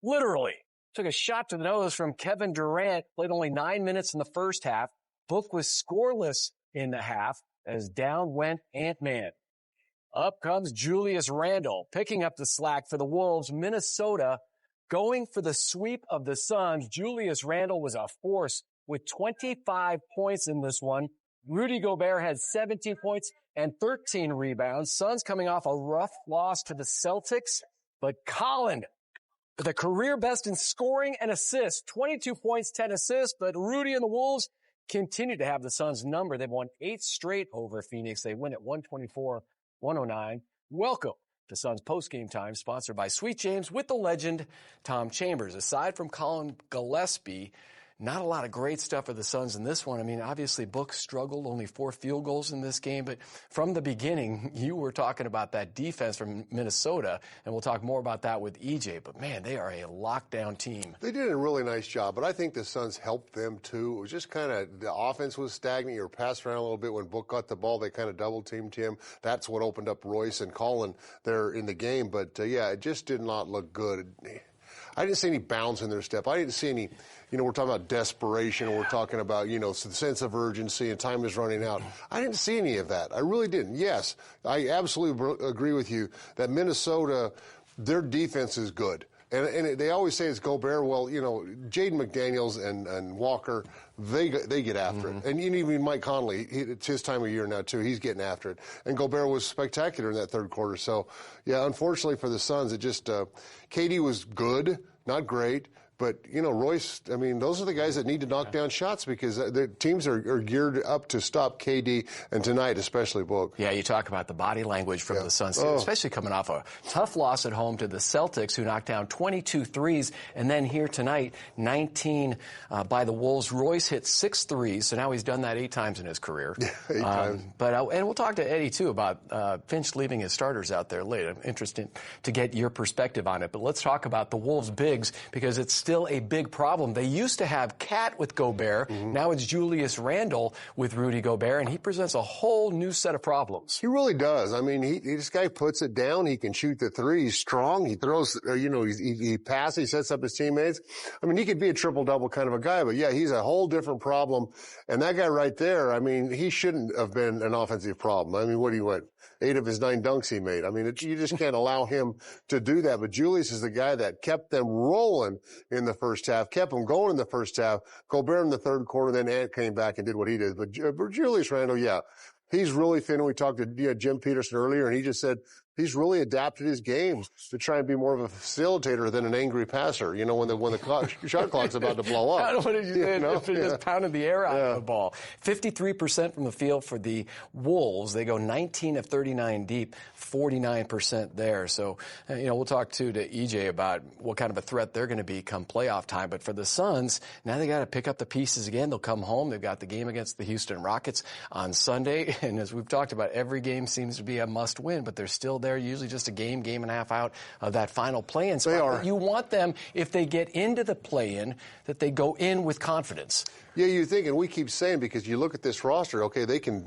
literally. Took a shot to the nose from Kevin Durant, played only 9 minutes in the first half. Book was scoreless in the half as down went Ant-Man. Up comes Julius Randle, picking up the slack for the Wolves. Minnesota going for the sweep of the Suns. Julius Randle was a force with 25 points in this one. Rudy Gobert had 17 points and 13 rebounds. Suns coming off a rough loss to the Celtics, but Collin, the career best in scoring and assists, 22 points, 10 assists, but Rudy and the Wolves continue to have the Suns number. They've won 8 straight over Phoenix. They win at 124-109. Welcome to Suns Postgame Time, sponsored by Sweet James with the legend Tom Chambers. Aside from Collin Gillespie, not a lot of great stuff for the Suns in this one. I mean, obviously, Book struggled, only 4 field goals in this game. But from the beginning, you were talking about that defense from Minnesota, and we'll talk more about that with EJ. But, man, they are a lockdown team. They did a really nice job, but I think the Suns helped them, too. It was just kind of the offense was stagnant. You were passing around a little bit. When Book got the ball, they kind of double-teamed him. That's what opened up Royce and Collin there in the game. But, yeah, it just did not look good. I didn't see any bounce in their step. I didn't see any, we're talking about desperation, or we're talking about, the sense of urgency and time is running out. I didn't see any of that. I really didn't. Yes, I absolutely agree with you that Minnesota, their defense is good. And they always say it's Gobert. Well, Jaden McDaniels and Walker, they get after it. And even Mike Conley, it's his time of year now, too. He's getting after it. And Gobert was spectacular in that third quarter. So, yeah, unfortunately for the Suns, it just KD was good, not great. But, Royce, I mean, those are the guys that need to knock down shots because the teams are geared up to stop KD, and tonight especially Book. Yeah, you talk about the body language from the Suns, especially coming off a tough loss at home to the Celtics, who knocked down 22 threes. And then here tonight, 19 by the Wolves. Royce hit 6 threes, so now he's done that 8 times in his career. Yeah, 8 times. And we'll talk to Eddie, too, about Finch leaving his starters out there late. I'm interested to get your perspective on it. But let's talk about the Wolves' bigs, because it's still a big problem. They used to have Cat with Gobert. Now it's Julius Randle with Rudy Gobert, and he presents a whole new set of problems. He really does. I mean, this guy puts it down. He can shoot the three. He's strong. He throws, he passes. He sets up his teammates. I mean, he could be a triple-double kind of a guy, but yeah, he's a whole different problem. And that guy right there, I mean, he shouldn't have been an offensive problem. I mean, what 8 of his 9 dunks he made. I mean, you just can't allow him to do that. But Julius is the guy that kept them rolling in the first half, kept them going in the first half. Gobert in the third quarter, then Ant came back and did what he did. But Julius Randle, yeah, he's really thin. We talked to Jim Peterson earlier, and he just said he's really adapted his game to try and be more of a facilitator than an angry passer, when the shot clock's about to blow up. What did you say? Just pounded the air out of the ball. 53% from the field for the Wolves. They go 19 of 39 deep, 49% there. So, we'll talk to EJ about what kind of a threat they're going to be come playoff time. But for the Suns, now they got to pick up the pieces again. They'll come home. They've got the game against the Houston Rockets on Sunday. And as we've talked about, every game seems to be a must win, but they're still there, usually just a game and a half out of that final play-in spot. They are. But you want them, if they get into the play-in, that they go in with confidence. Yeah, you think, and we keep saying, because you look at this roster, okay, they can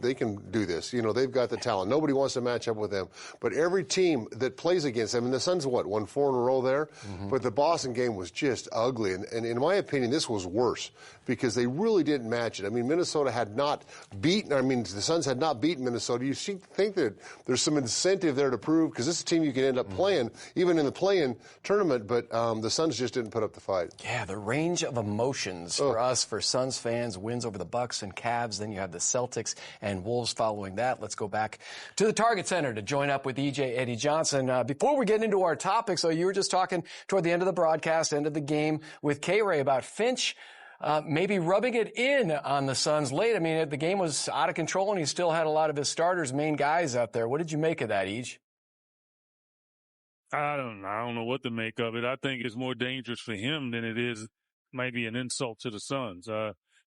do this. They've got the talent. Nobody wants to match up with them. But every team that plays against them, and the Suns, won 4 in a row there? But the Boston game was just ugly. And in my opinion, this was worse because they really didn't match it. I mean, Minnesota had not beaten, the Suns had not beaten Minnesota. You think that there's some incentive there to prove, because this is a team you can end up playing, even in the play-in tournament, but the Suns just didn't put up the fight. Yeah, the range of emotions for us, for Suns fans, wins over the Bucks and Cavs. Then you have the Celtics and Wolves following that. Let's go back to the Target Center to join up with EJ Eddie Johnson. Before we get into our topics, so you were just talking toward the end of the broadcast, end of the game with K-Ray about Finch maybe rubbing it in on the Suns late. I mean, the game was out of control, and he still had a lot of his starters, main guys out there. What did you make of that, EJ? I don't know what to make of it. I think it's more dangerous for him than it is maybe an insult to the Suns.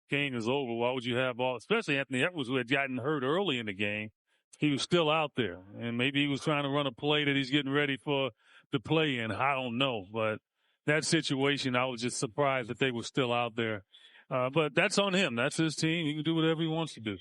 Game is over. Why would you have especially Anthony Edwards, who had gotten hurt early in the game? He was still out there, and maybe he was trying to run a play that he's getting ready for the play in. I don't know, but that situation, I was just surprised that they were still out there. But that's on him. That's his team. He can do whatever he wants to do.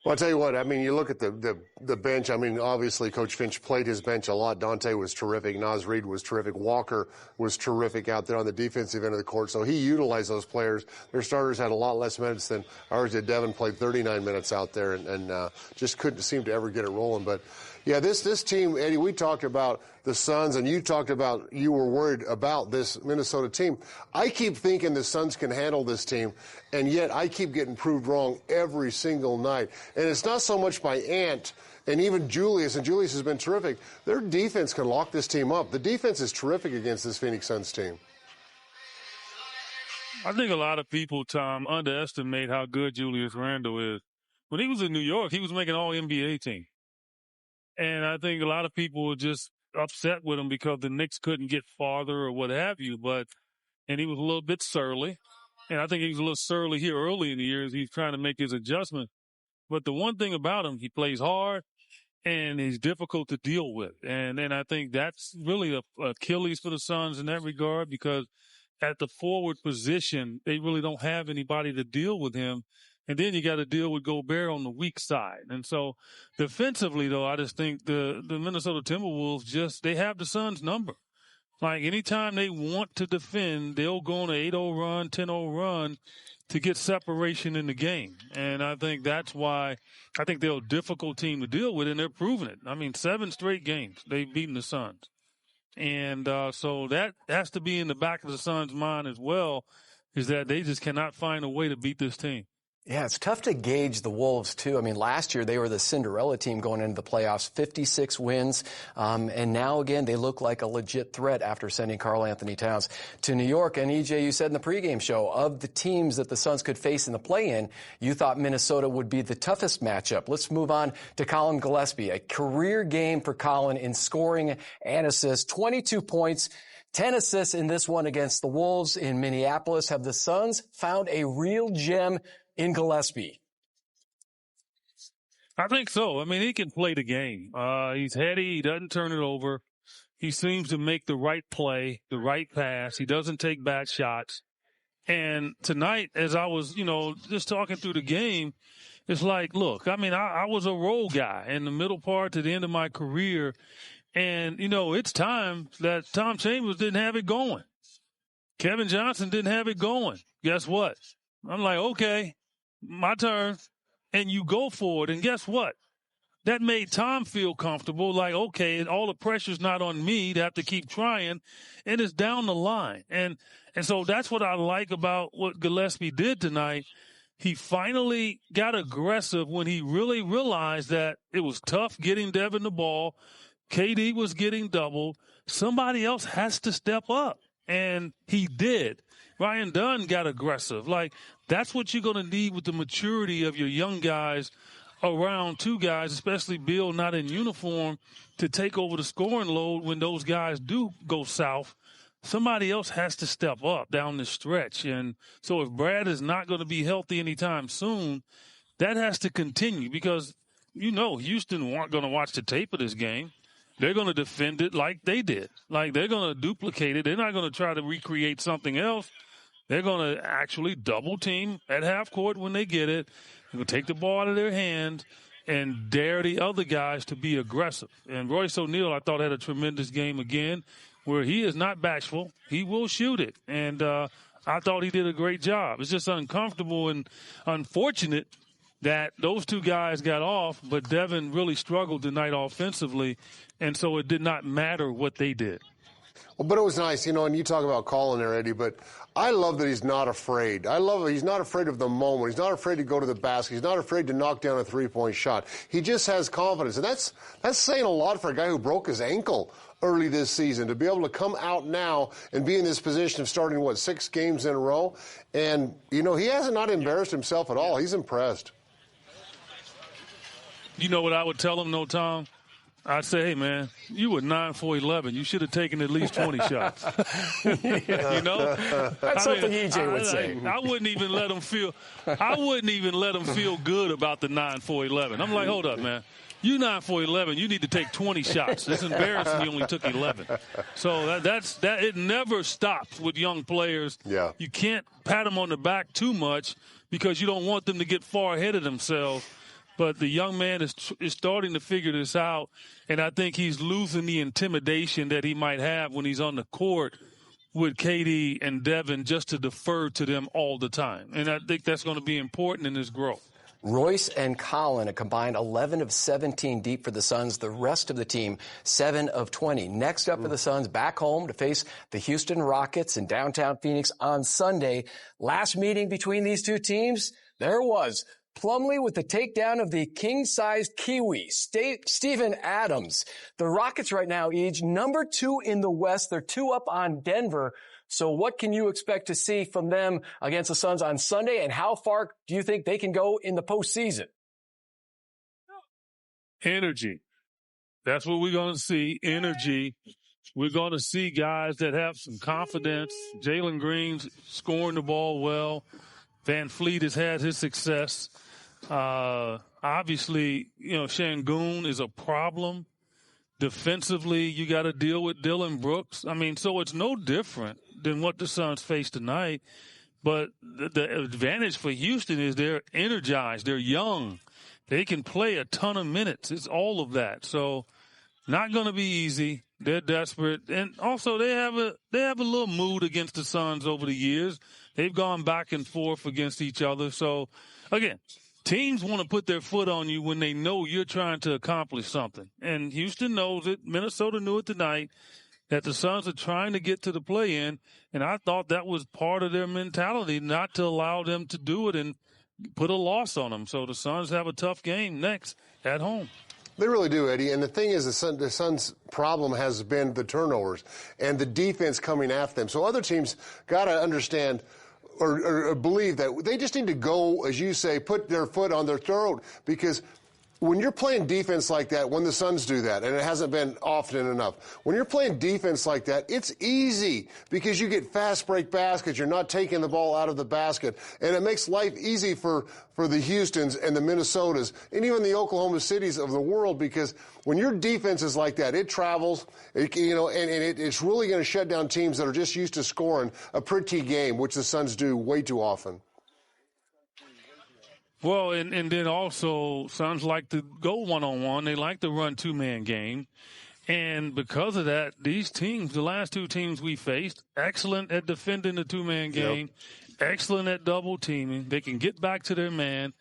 Well, I'll tell you what, I mean, you look at the bench. I mean, obviously, Coach Finch played his bench a lot. Dante was terrific. Naz Reid was terrific. Walker was terrific out there on the defensive end of the court. So he utilized those players. Their starters had a lot less minutes than ours did. Devin played 39 minutes out there and just couldn't seem to ever get it rolling. But, yeah, this team, Eddie, we talked about the Suns, and you talked about you were worried about this Minnesota team. I keep thinking the Suns can handle this team, and yet I keep getting proved wrong every single night. And it's not so much by Ant and even Julius, and Julius has been terrific. Their defense can lock this team up. The defense is terrific against this Phoenix Suns team. I think a lot of people, Tom, underestimate how good Julius Randle is. When he was in New York, he was making all NBA team. And I think a lot of people were just upset with him because the Knicks couldn't get farther or what have you. And he was a little bit surly. And I think he was a little surly here early in the year as he's trying to make his adjustment. But the one thing about him, he plays hard and he's difficult to deal with. And then I think that's really a Achilles for the Suns in that regard, because at the forward position, they really don't have anybody to deal with him. And then you got to deal with Gobert on the weak side. And so defensively, though, I just think the Minnesota Timberwolves they have the Suns' number. Like anytime they want to defend, they'll go on an 8-0 run, 10-0 run to get separation in the game. And I think that's why I think they're a difficult team to deal with, and they're proving it. I mean, 7 straight games they've beaten the Suns. And so that has to be in the back of the Suns' mind as well, is that they just cannot find a way to beat this team. Yeah, it's tough to gauge the Wolves, too. I mean, last year they were the Cinderella team going into the playoffs, 56 wins. And now, again, they look like a legit threat after sending Karl Anthony Towns to New York. And, EJ, you said in the pregame show, of the teams that the Suns could face in the play-in, you thought Minnesota would be the toughest matchup. Let's move on to Collin Gillespie. A career game for Collin in scoring and assists, 22 points. 10 assists in this one against the Wolves in Minneapolis. Have the Suns found a real gem in Gillespie? I think so. I mean, he can play the game. He's heady. He doesn't turn it over. He seems to make the right play, the right pass. He doesn't take bad shots. And tonight, as I was, just talking through the game, it's like, look, I mean, I was a role guy in the middle part to the end of my career. And, it's time that Tom Chambers didn't have it going. Kevin Johnson didn't have it going. Guess what? I'm like, okay, my turn. And you go for it. And guess what? That made Tom feel comfortable. Like, okay, all the pressure's not on me to have to keep trying. And it's down the line. And so that's what I like about what Gillespie did tonight. He finally got aggressive when he really realized that it was tough getting Devin the ball. KD was getting doubled. Somebody else has to step up. And he did. Ryan Dunn got aggressive. Like, that's what you're going to need with the maturity of your young guys around two guys, especially Bill not in uniform, to take over the scoring load when those guys do go south. Somebody else has to step up down the stretch. And so if Brad is not going to be healthy anytime soon, that has to continue because, Houston aren't going to watch the tape of this game. They're going to defend it like they did. Like they're going to duplicate it. They're not going to try to recreate something else. They're going to actually double team at half court when they get it. They're going to take the ball out of their hands and dare the other guys to be aggressive. And Royce O'Neal, I thought, had a tremendous game again where he is not bashful. He will shoot it. And I thought he did a great job. It's just uncomfortable and unfortunate that those two guys got off, but Devin really struggled tonight offensively, and so it did not matter what they did. Well, but it was nice, and you talk about Collin there, Eddie, but I love that he's not afraid. I love it. He's not afraid of the moment. He's not afraid to go to the basket. He's not afraid to knock down a three-point shot. He just has confidence, and that's saying a lot for a guy who broke his ankle early this season, to be able to come out now and be in this position of starting, 6 games in a row, and, he hasn't not embarrassed himself at all. He's impressed. You know what I would tell him, Tom? I'd say, hey, man, you were 9 for 11. You should have taken at least 20 shots. That's something EJ would say. I wouldn't even let him feel. I wouldn't even let him feel good about the 9 for 11. I'm like, hold up, man. You 9 for 11. You need to take 20 shots. It's embarrassing. You only took 11. So that. It never stops with young players. Yeah. You can't pat them on the back too much because you don't want them to get far ahead of themselves. But the young man is starting to figure this out, and I think he's losing the intimidation that he might have when he's on the court with KD and Devin, just to defer to them all the time. And I think that's going to be important in his growth. Royce and Collin, a combined 11 of 17 deep for the Suns. The rest of the team, 7 of 20. Next up for the Suns, back home to face the Houston Rockets in downtown Phoenix on Sunday. Last meeting between these two teams, there was Plumlee with the takedown of the king-sized Kiwi, Steven Adams. The Rockets right now, Eej, number 2 in the West. They're 2 up on Denver. So what can you expect to see from them against the Suns on Sunday, and how far do you think they can go in the postseason? Energy. That's what we're going to see, energy. We're going to see guys that have some confidence. Jalen Green's scoring the ball well. Van Fleet has had his success. Obviously, Şengün is a problem. Defensively, you got to deal with Dillon Brooks. I mean, so it's no different than what the Suns face tonight. But the advantage for Houston is they're energized. They're young. They can play a ton of minutes. It's all of that. So not going to be easy. They're desperate. And also they have a little mood against the Suns over the years. They've gone back and forth against each other. So, again, teams want to put their foot on you when they know you're trying to accomplish something. And Houston knows it. Minnesota knew it tonight, that the Suns are trying to get to the play-in. And I thought that was part of their mentality, not to allow them to do it and put a loss on them. So the Suns have a tough game next at home. They really do, Eddie. And the thing is, the Suns' problem has been the turnovers and the defense coming after them. So other teams got to understand or believe that they just need to go, as you say, put their foot on their throat, because when you're playing defense like that, when the Suns do that, and it hasn't been often enough, when you're playing defense like that, it's easy because you get fast break baskets. You're not taking the ball out of the basket, and it makes life easy for the Houstons and the Minnesotas and even the Oklahoma Cities of the world, because when your defense is like that, it travels, it's really going to shut down teams that are just used to scoring a pretty game, which the Suns do way too often. Well, and then also Suns like to go one-on-one. They like to run two-man game. And because of that, these teams, the last two teams we faced, excellent at defending the two-man game, excellent at double-teaming. They can get back to their man.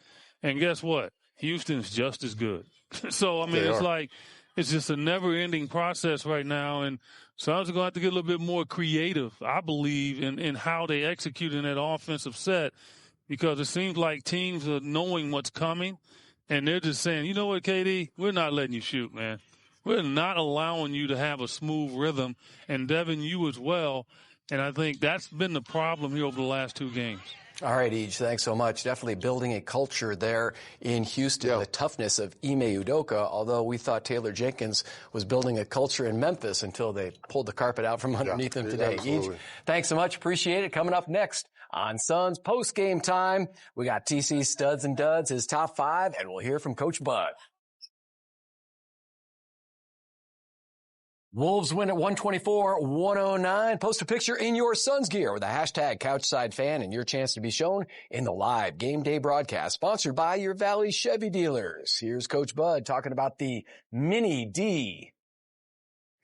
And guess what? Houston's just as good. So, I mean, it's just a never-ending process right now. And Suns are going to have to get a little bit more creative, I believe, in how they execute in that offensive set. Because it seems like teams are knowing what's coming, and they're just saying, you know what, KD, we're not letting you shoot, man. We're not allowing you to have a smooth rhythm, and Devin, you as well. And I think that's been the problem here over the last two games. All right, Eej, thanks so much. Definitely building a culture there in Houston, the toughness of Ime Udoka, although we thought Taylor Jenkins was building a culture in Memphis until they pulled the carpet out from underneath him today. Eej, thanks so much. Appreciate it. Coming up next on Suns post-game time, we got TC Studs and Duds, his top 5, and we'll hear from Coach Bud. Wolves win at 124-109. Post a picture in your Suns gear with the hashtag CouchSideFan and your chance to be shown in the live game day broadcast, sponsored by your Valley Chevy dealers. Here's Coach Bud talking about the Mini D.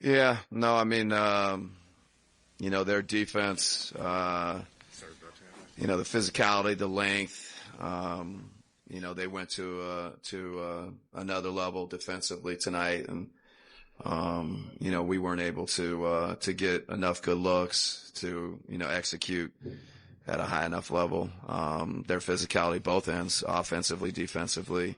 Yeah, no, I mean, their defense, the physicality, the length, they went to another level defensively tonight, and we weren't able to get enough good looks to, execute at a high enough level. Their physicality, both ends, offensively, defensively,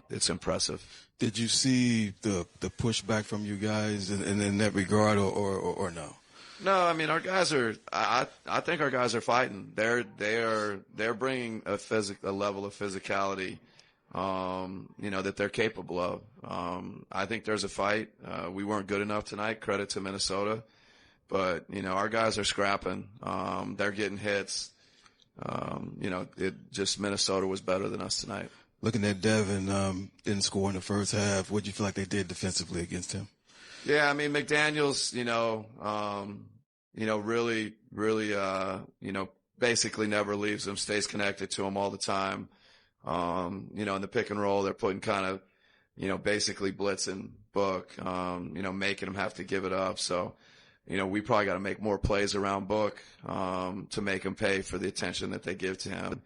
it's impressive. Did you see the pushback from you guys in that regard, or no? No, I mean, our guys are. I think our guys are fighting. They're bringing a level of physicality, that they're capable of. I think there's a fight. We weren't good enough tonight. Credit to Minnesota, but our guys are scrapping. They're getting hits. Minnesota was better than us tonight. Looking at Devin, didn't score in the first half. What do you feel like they did defensively against him? Yeah, I mean, McDaniels, really, basically never leaves him, stays connected to him all the time. In the pick and roll, they're putting kind of, basically blitzing Book, making him have to give it up. So, we probably got to make more plays around Book, to make him pay for the attention that they give to him.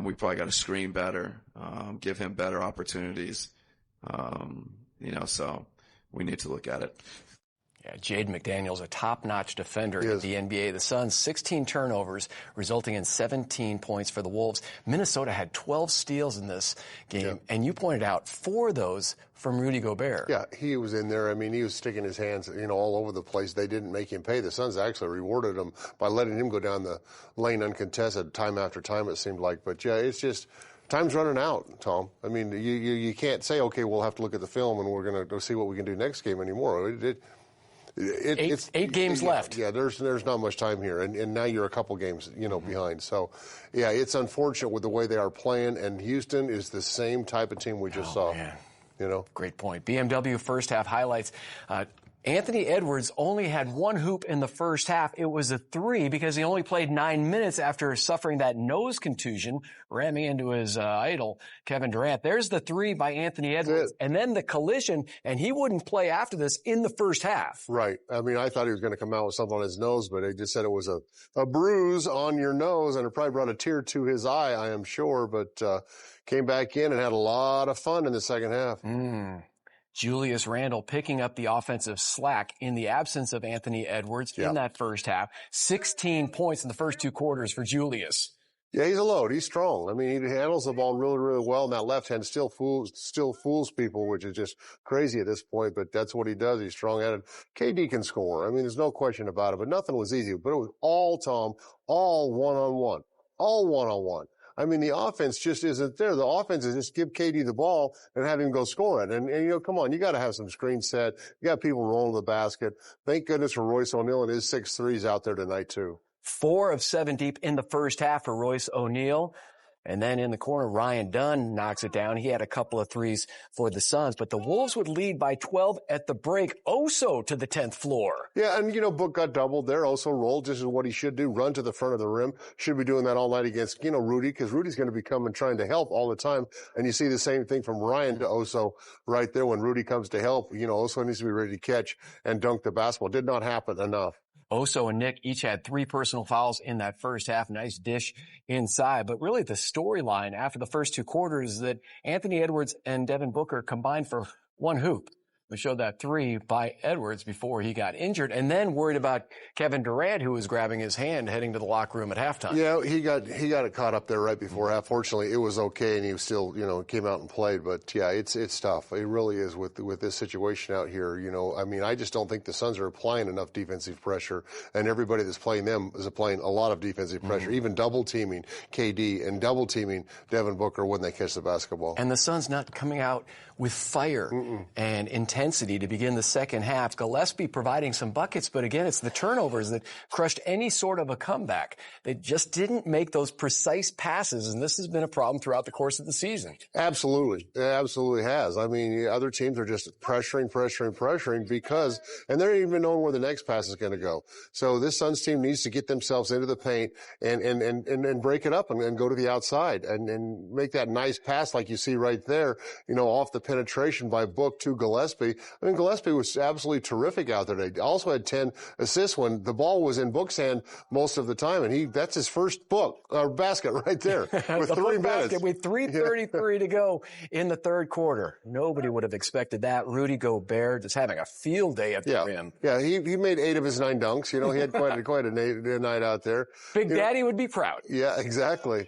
We probably got to screen better, give him better opportunities. So we need to look at it. Yeah, Jaden McDaniels, a top-notch defender in the NBA. The Suns, 16 turnovers, resulting in 17 points for the Wolves. Minnesota had 12 steals in this game, and you pointed out 4 of those from Rudy Gobert. Yeah, he was in there. I mean, he was sticking his hands, all over the place. They didn't make him pay. The Suns actually rewarded him by letting him go down the lane uncontested time after time, it seemed like. But, yeah, it's just time's running out, Tom. I mean, you can't say, okay, we'll have to look at the film and we're going to go see what we can do next game anymore. It's 8 games left. Yeah, there's not much time here, and now you're a couple games, behind. So, yeah, it's unfortunate with the way they are playing, and Houston is the same type of team we just saw. Man. Great point. BMW first half highlights. Anthony Edwards only had 1 hoop in the first half. It was a 3 because he only played 9 minutes after suffering that nose contusion, ramming into his idol, Kevin Durant. There's the 3 by Anthony Edwards. And then the collision, and he wouldn't play after this in the first half. Right. I mean, I thought he was going to come out with something on his nose, but they just said it was a bruise on your nose, and it probably brought a tear to his eye, I am sure, but came back in and had a lot of fun in the second half. Julius Randle picking up the offensive slack in the absence of Anthony Edwards in that first half. 16 points in the first 2 quarters for Julius. Yeah, he's a load. He's strong. I mean, he handles the ball really, really well, and that left hand still fools people, which is just crazy at this point, but that's what he does. He's strong-handed. KD can score. I mean, there's no question about it, but nothing was easy. But it was all, Tom, all one-on-one. All one-on-one. I mean, the offense just isn't there. The offense is just give KD the ball and have him go score it. And come on, you got to have some screen set. You got people rolling the basket. Thank goodness for Royce O'Neal and his 6 threes out there tonight, too. 4 of 7 deep in the first half for Royce O'Neal. And then in the corner, Ryan Dunn knocks it down. He had a couple of threes for the Suns, but the Wolves would lead by 12 at the break. Oso to the 10th floor. Yeah, and, Book got doubled there. Oso rolled. This is what he should do. Run to the front of the rim. Should be doing that all night against, Rudy, because Rudy's going to be coming trying to help all the time. And you see the same thing from Ryan to Oso right there when Rudy comes to help. Oso needs to be ready to catch and dunk the basketball. Did not happen enough. Oso and Nick each had 3 personal fouls in that first half. Nice dish inside. But really the storyline after the first 2 quarters is that Anthony Edwards and Devin Booker combined for 1 hoop. We showed that 3 by Edwards before he got injured, and then worried about Kevin Durant, who was grabbing his hand heading to the locker room at halftime. Yeah, he got it caught up there right before half. Fortunately, it was okay, and he was still, came out and played. But yeah, it's tough. It really is with this situation out here. I mean, I just don't think the Suns are applying enough defensive pressure, and everybody that's playing them is applying a lot of defensive pressure, even double teaming KD and double teaming Devin Booker when they catch the basketball. And the Suns not coming out with fire and intensity to begin the second half. Gillespie providing some buckets, but again, it's the turnovers that crushed any sort of a comeback. They just didn't make those precise passes, and this has been a problem throughout the course of the season. Absolutely. It absolutely has. I mean, other teams are just pressuring because, and they're even knowing where the next pass is going to go. So this Suns team needs to get themselves into the paint and break it up and go to the outside and make that nice pass like you see right there, off the penetration by Book to Gillespie. I mean, Gillespie was absolutely terrific out there. He also had 10 assists when the ball was in Book's hand most of the time, and that's his first basket right there with 3 minutes. With 3:33 to go in the third quarter. Nobody would have expected that. Rudy Gobert just having a field day at the rim. Yeah, he made 8 of his 9 dunks. He had quite a night out there. Big Daddy would be proud. Yeah, exactly.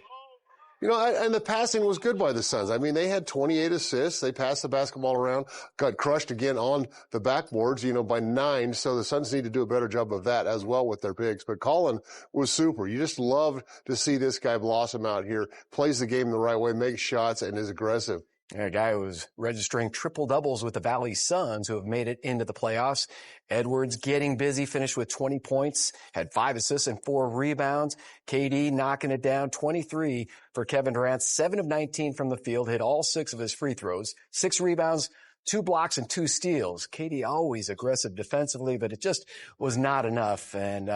And the passing was good by the Suns. I mean, they had 28 assists. They passed the basketball around, got crushed again on the backboards, by 9. So the Suns need to do a better job of that as well with their bigs. But Collin was super. You just love to see this guy blossom out here, plays the game the right way, makes shots, and is aggressive. A guy who was registering triple-doubles with the Valley Suns, who have made it into the playoffs. Edwards getting busy, finished with 20 points, had 5 assists and 4 rebounds. KD knocking it down, 23 for Kevin Durant, 7 of 19 from the field, hit all 6 of his free throws, 6 rebounds, 2 blocks, and 2 steals. KD always aggressive defensively, but it just was not enough. And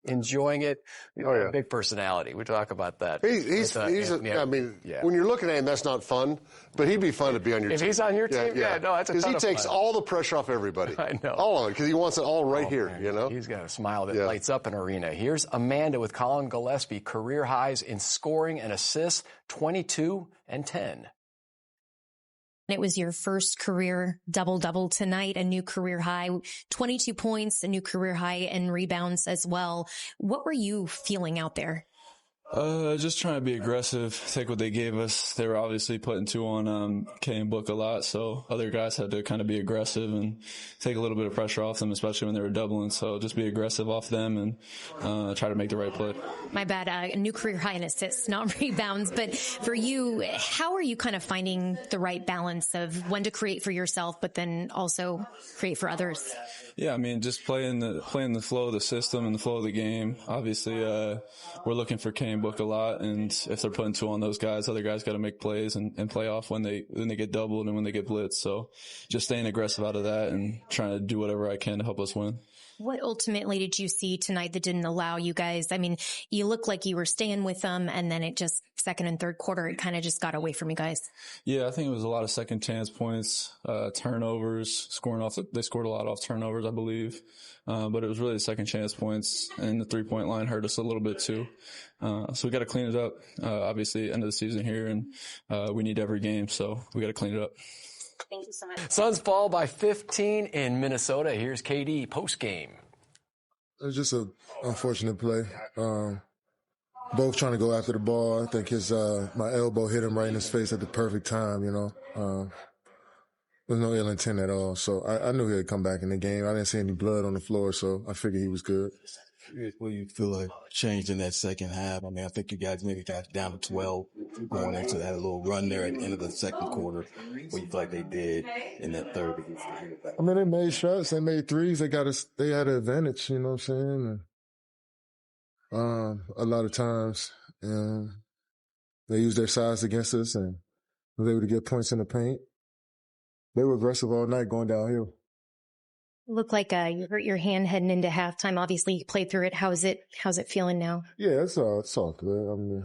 enjoying it. Oh, yeah. Big personality. We talk about that. When you're looking at him, that's not fun, but he'd be fun to be on your team. If he's on your team, no, that's a ton of fun. Because he takes all the pressure off everybody. I know. All of it, because he wants it all right here, man. you know? He's got a smile that lights up an arena. Here's Amanda with Collin Gillespie, career highs in scoring and assists, 22 and 10. It was your first career double-double tonight, a new career high, 22 points, a new career high in rebounds as well. What were you feeling out there? Just trying to be aggressive, take what they gave us. They were obviously putting two on K and Book a lot, so other guys had to kind of be aggressive and take a little bit of pressure off them, especially when they were doubling. So just be aggressive off them and try to make the right play. My bad, a new career high in assists, not rebounds. But for you, how are you kind of finding the right balance of when to create for yourself, but then also create for others? Yeah, I mean, just playing the flow of the system and the flow of the game. Obviously, we're looking for K and Book a lot, and if they're putting two on those guys, other guys got to make plays and play off when they get doubled and when they get blitzed. So just staying aggressive out of that and trying to do whatever I can to help us win. What ultimately did you see tonight that didn't allow you guys? I mean, you looked like you were staying with them, and then it just second and third quarter, it kind of just got away from you guys. Yeah, I think it was a lot of second chance points, turnovers, they scored a lot off turnovers, I believe. But it was really the second chance points, and the 3-point line hurt us a little bit too. So we got to clean it up. Obviously, end of the season here, and we need every game, so we got to clean it up. Thank you so much. Suns fall by 15 in Minnesota. Here's KD postgame. It was just an unfortunate play. Both trying to go after the ball. I think my elbow hit him right in his face at the perfect time, you know. There's no ill intent at all. So I knew he would come back in the game. I didn't see any blood on the floor, so I figured he was good. What do you feel like changed in that second half? I mean, I think you guys maybe got down to 12 going into that little run there at the end of the second quarter. What do you feel like they did in that third? I mean, they made shots, they made threes, they had an advantage, you know what I'm saying? And, a lot of times, they used their size against us and was able to get points in the paint. They were aggressive all night going downhill. Looked like you hurt your hand heading into halftime. Obviously, you played through it. How's it feeling now? Yeah, it's all good. I mean,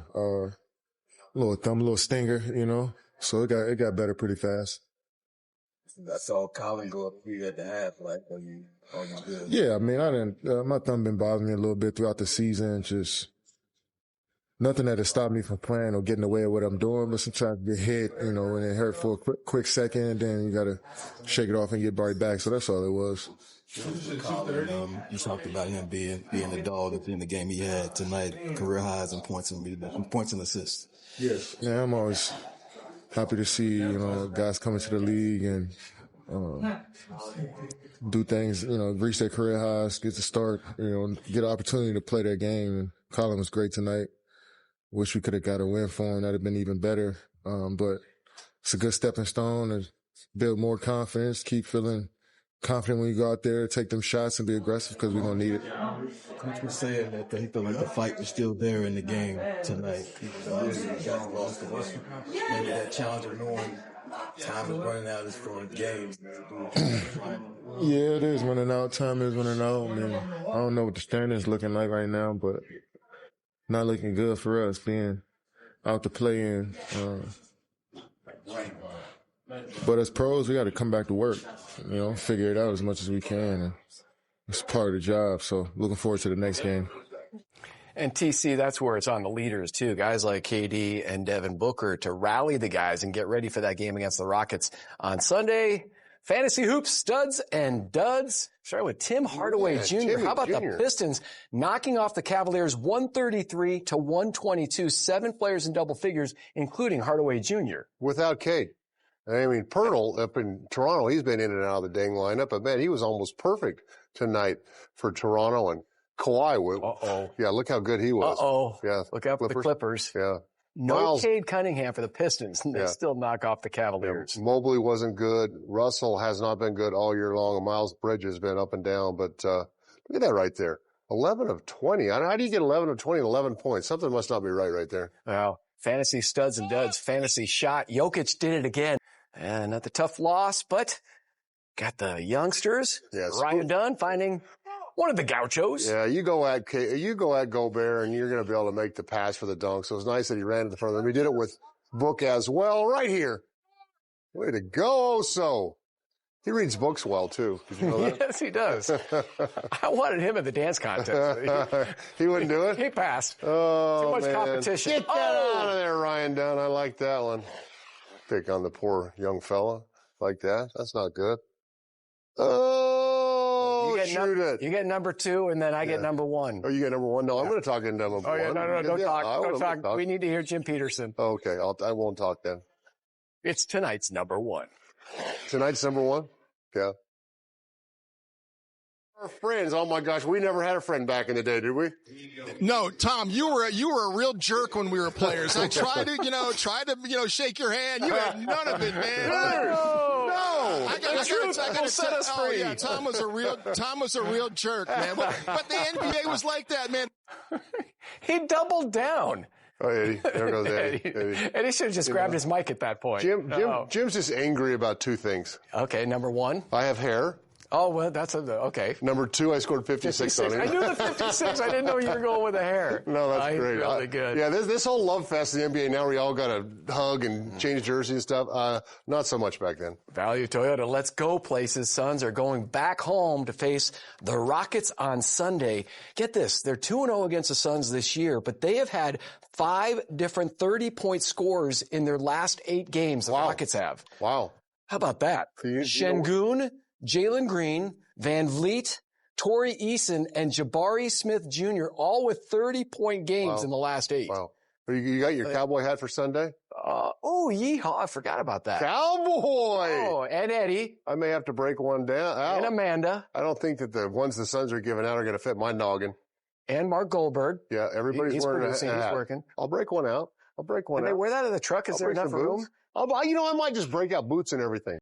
little stinger, you know. So it got better pretty fast. I saw Collin go up for you at the half, like, are you good? Yeah, I mean, my thumb been bothering me a little bit throughout the season. Just nothing that has stopped me from playing or getting away with what I'm doing, but sometimes you get hit, you know, and it hurt for a quick second, and then you got to shake it off and get right back. So that's all it was. Collin, you talked about him being the dog at the end of the game he had tonight, career highs and points and assists. Yes. Yeah, I'm always happy to see, you know, guys coming to the league and do things, you know, reach their career highs, get to start, you know, get an opportunity to play their game. And Collin was great tonight. Wish we could have got a win for him. That'd have been even better. But it's a good stepping stone to build more confidence, keep feeling confident when you go out there, take them shots and be aggressive because we're going to need it. Coach was saying that he felt like the fight was still there in the game tonight. Got lost the Western. Maybe that challenge of knowing time is running out is for games. Yeah, it is running out. Time is running out. I mean, I don't know what the standings looking like right now, but not looking good for us being out to play in. But as pros, we got to come back to work, you know, figure it out as much as we can. And it's part of the job. So looking forward to the next game. And TC, that's where it's on the leaders too. Guys like KD and Devin Booker to rally the guys and get ready for that game against the Rockets on Sunday. Fantasy hoops, studs and duds. Starting with Tim Hardaway Jr. How about the Pistons knocking off the Cavaliers 133 to 122? 7 players in double figures, including Hardaway Jr. Without Cade. I mean, Pirtle up in Toronto, he's been in and out of the dang lineup. But, man, he was almost perfect tonight for Toronto. And Kawhi, yeah, look how good he was. Yeah, look out for the Clippers. Yeah. No Cade Cunningham for the Pistons, and they still knock off the Cavaliers. Yeah, Mobley wasn't good. Russell has not been good all year long. And Miles Bridges has been up and down. But look at that right there. 11 of 20. How do you get 11 of 20 and 11 points? Something must not be right there. Wow. Fantasy studs and duds. Fantasy shot. Jokic did it again. And not the tough loss, but got the youngsters. Yes. Ryan Dunn finding One of the Gauchos. Yeah, you go at Gobert, and you're going to be able to make the pass for the dunk. So it was nice that he ran to the front of them. He did it with Book as well, right here. Way to go, so. He reads books well, too. Did you know that? Yes, he does. I wanted him at the dance contest. He wouldn't do it? He passed. Oh, too much man. competition. Get that out of there, Ryan Dunn. I like that one. Pick on the poor young fella like that. That's not good. Oh, shoot it. You get number 2, and then I get number 1. Oh, you get number 1? No, I'm going to talk in number 1. Oh, yeah, no, don't talk. Don't talk. We need to hear Jim Peterson. Okay, I won't talk then. It's tonight's number 1. Tonight's number 1? Yeah. Our friends. Oh my gosh, we never had a friend back in the day, did we? No, Tom, you were a real jerk when we were players. I tried to shake your hand. You had none of it, man. No. I gotta set us free. Oh, yeah, Tom was a real jerk, man. But the NBA was like that, man. He doubled down. Oh, Eddie. There goes Eddie. Eddie should have just grabbed his mic at that point. Jim's just angry about 2 things. Okay, number 1. I have hair. Oh, well, okay. Number 2, I scored 56 on him. I knew the 56. I didn't know you were going with the hair. No, that's great. Really good. Yeah, this whole love fest in the NBA now, we all got to hug and change jerseys and stuff. Not so much back then. Value Toyota. Let's go places. Suns are going back home to face the Rockets on Sunday. Get this. They're 2-0 against the Suns this year, but they have had 5 different 30-point scores in their last 8 games. The Rockets have. Wow. How about that? Şengün, Jalen Green, Van Vliet, Torrey Eason, and Jabari Smith Jr. all with 30-point games in the last 8. Wow. You got your cowboy hat for Sunday? Yeehaw. I forgot about that. Cowboy! Oh, and Eddie. I may have to break one down. And Amanda. I don't think that the ones the Suns are giving out are going to fit my noggin. And Mark Goldberg. Yeah, everybody's wearing a hat. He's working. I'll break one out. Can they wear that in the truck? Is there enough room? I might just break out boots and everything.